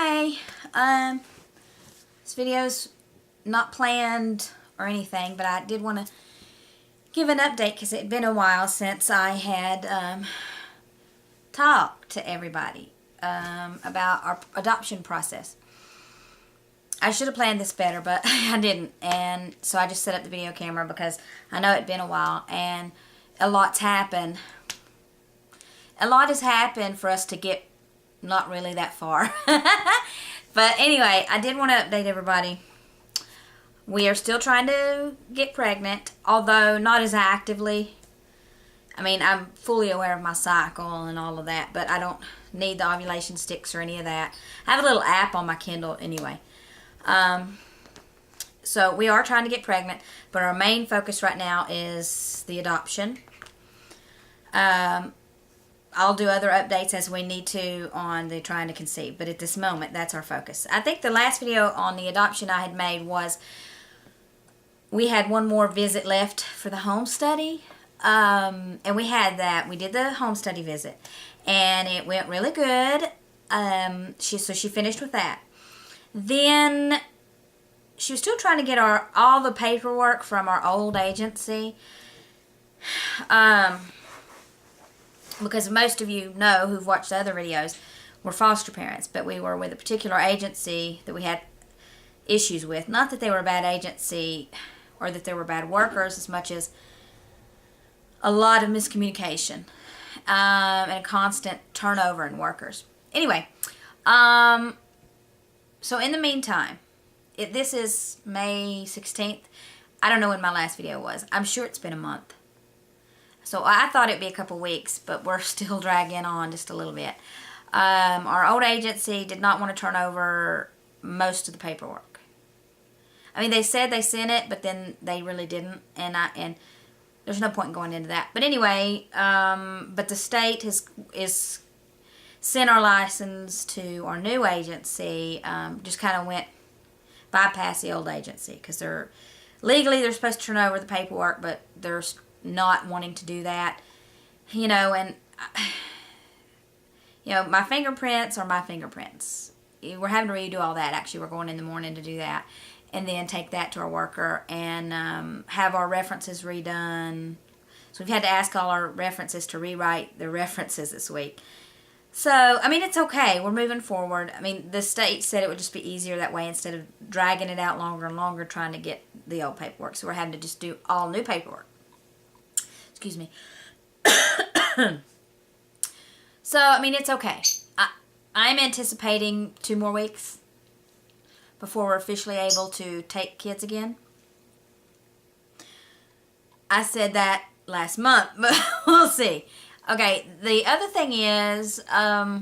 Hi, this video's not planned or anything, but I did want to give an update because it had been a while since I had talked to everybody about our adoption process. I should have planned this better, but I didn't, and so I just set up the video camera because I know it'd been a while and a lot's happened. A lot has happened for us to get not really that far. But anyway, I did want to update everybody. We are still trying to get pregnant, although not as actively. I mean, I'm fully aware of my cycle and all of that, but I don't need the ovulation sticks or any of that. I have a little app on my Kindle anyway. So we are trying to get pregnant, but our main focus right now is the adoption. I'll do other updates as we need to on the trying to conceive, but at this moment, that's our focus. I think the last video on the adoption I had made was we had one more visit left for the home study, and we had that. We did the home study visit, and it went really good. So she finished with that. Then she was still trying to get all the paperwork from our old agency. Because most of you know who've watched the other videos, we're foster parents, but we were with a particular agency that we had issues with. Not that they were a bad agency or that they were bad workers, as much as a lot of miscommunication and a constant turnover in workers. Anyway, so in the meantime, this is May 16th. I don't know when my last video was. I'm sure it's been a month. So I thought it'd be a couple weeks, but we're still dragging on just a little bit. Our old agency did not want to turn over most of the paperwork. I mean, they said they sent it, but then they really didn't, and there's no point in going into that. But anyway, but the state is sent our license to our new agency. Just kind of went bypass the old agency because they're supposed to turn over the paperwork, but they're not wanting to do that, and my fingerprints are my fingerprints. We're having to redo all that. Actually, we're going in the morning to do that, and then take that to our worker and have our references redone. So we've had to ask all our references to rewrite their references this week. So, I mean, it's okay. We're moving forward. I mean, the state said it would just be easier that way instead of dragging it out longer and longer trying to get the old paperwork. So we're having to just do all new paperwork. Excuse me. So, I mean, it's okay. I'm anticipating 2 more weeks before we're officially able to take kids again. I said that last month, but we'll see. Okay, the other thing is, see, I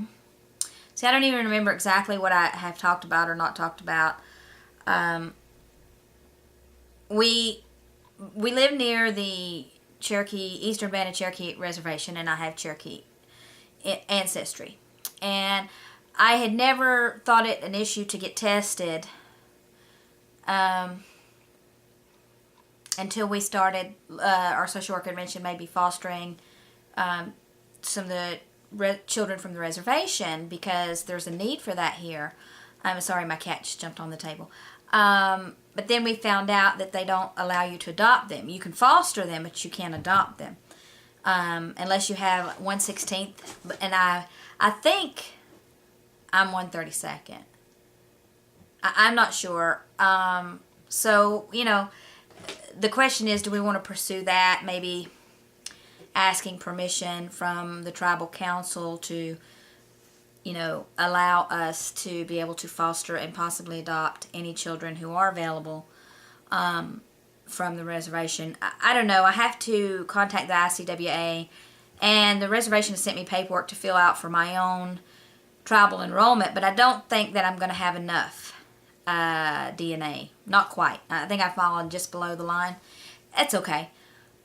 don't even remember exactly what I have talked about or not talked about. We live near the Eastern Band of Cherokee Reservation, and I have Cherokee ancestry. And I had never thought it an issue to get tested until we started, our social worker mentioned maybe fostering some of the children from the reservation because there's a need for that here. I'm sorry, my cat just jumped on the table. But then we found out that they don't allow you to adopt them. You can foster them, but you can't adopt them unless you have 1/16th. And I think I'm 1/32. I'm not sure. So, the question is, do we want to pursue that? Maybe asking permission from the tribal council to allow us to be able to foster and possibly adopt any children who are available from the reservation. I don't know. I have to contact the ICWA, and the reservation has sent me paperwork to fill out for my own tribal enrollment, but I don't think that I'm going to have enough DNA. Not quite. I think I've fallen just below the line. It's okay.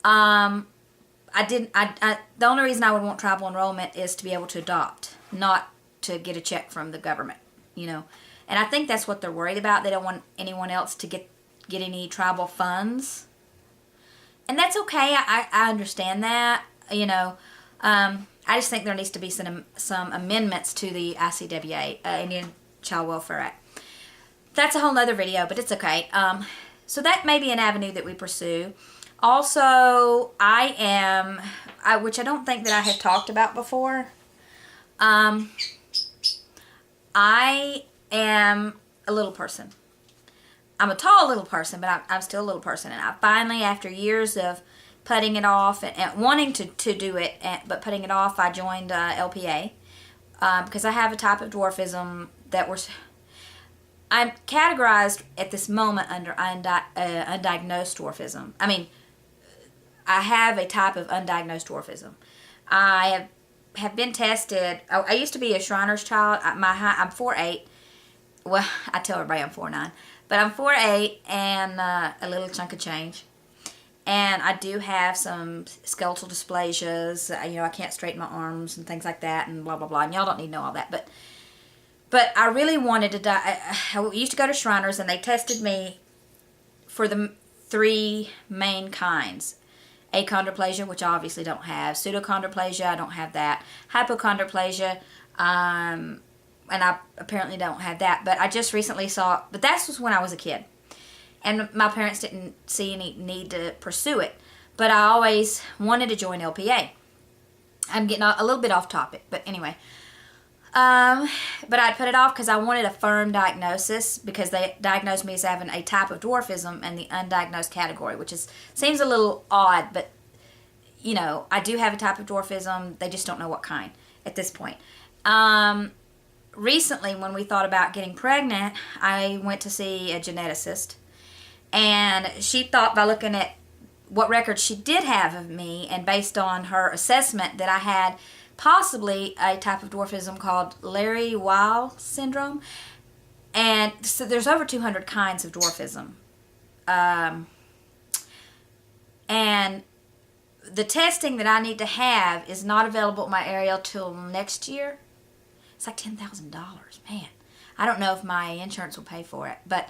The only reason I would want tribal enrollment is to be able to adopt, not to get a check from the government, and I think that's what they're worried about. They don't want anyone else to get any tribal funds, and that's okay. I understand that. I just think there needs to be some amendments to the ICWA, Indian Child Welfare Act. That's a whole nother video, but it's okay. So that may be an avenue that we pursue. Also, which I don't think that I have talked about before, I am a little person. I'm a tall little person, but I'm still a little person. And I finally, after years of putting it off and wanting to do it, but putting it off, I joined LPA because I have a type of dwarfism that I'm categorized at this moment under undiagnosed dwarfism. I mean, I have a type of undiagnosed dwarfism. I have been tested. I used to be a Shriner's child. My height, I'm 4'8". Well, I tell everybody I'm 4'9", but I'm 4'8" and a little chunk of change. And I do have some skeletal dysplasias. You know, I can't straighten my arms and things like that, and blah blah blah. And y'all don't need to know all that, but I really wanted to die. I used to go to Shriners, and they tested me for the 3 main kinds. Achondroplasia, which I obviously don't have. Pseudochondroplasia, I don't have that. Hypochondroplasia, and I apparently don't have that. But I just recently saw, but that was when I was a kid. And my parents didn't see any need to pursue it. But I always wanted to join LPA. I'm getting a little bit off topic, but anyway. But I put it off because I wanted a firm diagnosis, because they diagnosed me as having a type of dwarfism in the undiagnosed category, which seems a little odd, but you know, I do have a type of dwarfism. They just don't know what kind at this point. Recently, when we thought about getting pregnant, I went to see a geneticist, and she thought, by looking at what records she did have of me, and based on her assessment, that I had possibly a type of dwarfism called Léry-Weill syndrome. And so there's over 200 kinds of dwarfism. And the testing that I need to have is not available in my area till next year. It's like $10,000, man. I don't know if my insurance will pay for it, but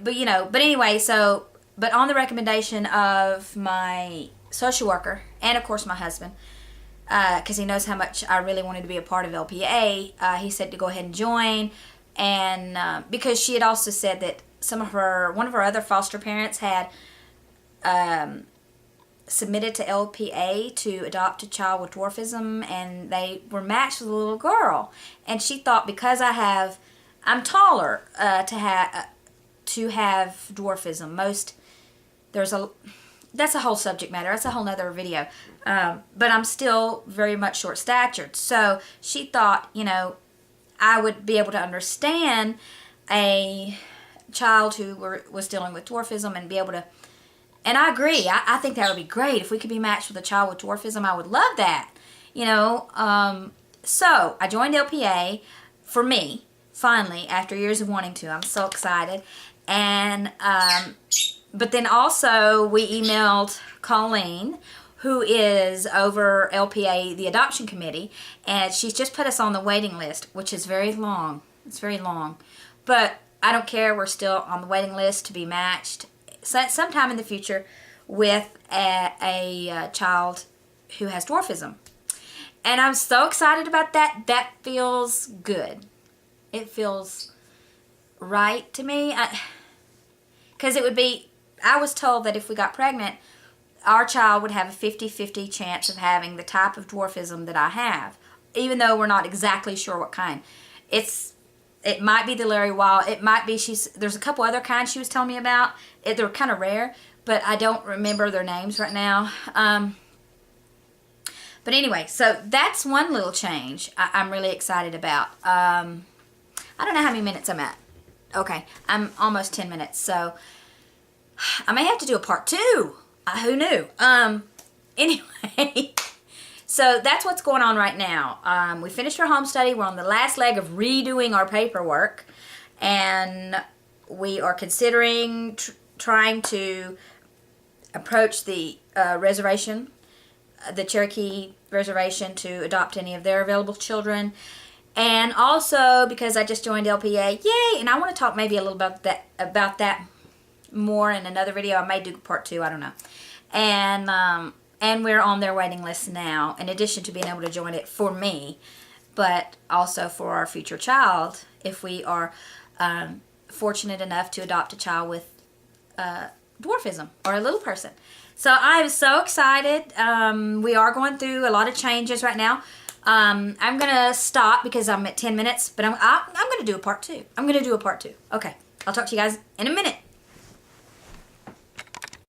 you know, but anyway, so, but on the recommendation of my social worker, and of course my husband, because he knows how much I really wanted to be a part of LPA, he said to go ahead and join. And because she had also said that one of her other foster parents had submitted to LPA to adopt a child with dwarfism, and they were matched with a little girl. And she thought, because I'm taller to have dwarfism. That's a whole subject matter. That's a whole nother video. But I'm still very much short-statured. So she thought, you know, I would be able to understand a child who was dealing with dwarfism and be able to... And I agree. I think that would be great. If we could be matched with a child with dwarfism, I would love that. You know, so I joined LPA for me, finally, after years of wanting to. I'm so excited. And... but then also we emailed Colleen, who is over LPA, the adoption committee, and she's just put us on the waiting list, which is very long. It's very long. But I don't care. We're still on the waiting list to be matched sometime in the future with a child who has dwarfism. And I'm so excited about that. That feels good. It feels right to me. Because it would be... I was told that if we got pregnant, our child would have a 50-50 chance of having the type of dwarfism that I have, even though we're not exactly sure what kind. It might be the Léry-Weill. It might be there's a couple other kinds she was telling me about. They're kind of rare, but I don't remember their names right now. But anyway, so that's one little change I'm really excited about. I don't know how many minutes I'm at. Okay, I'm almost 10 minutes, so... I may have to do a part 2. Who knew? Anyway, so that's what's going on right now. We finished our home study. We're on the last leg of redoing our paperwork. And we are considering trying to approach the reservation, the Cherokee reservation, to adopt any of their available children. And also, because I just joined LPA, yay! And I want to talk maybe a little about that more in another video. I may do part 2, I don't know. And we're on their waiting list now, in addition to being able to join it for me. but also for our future child if we are fortunate enough to adopt a child with dwarfism or a little person. So I'm so excited. We are going through a lot of changes right now. I'm going to stop because I'm at 10 minutes, but I'm going to do a part 2. I'm going to do a part 2. Okay, I'll talk to you guys in a minute.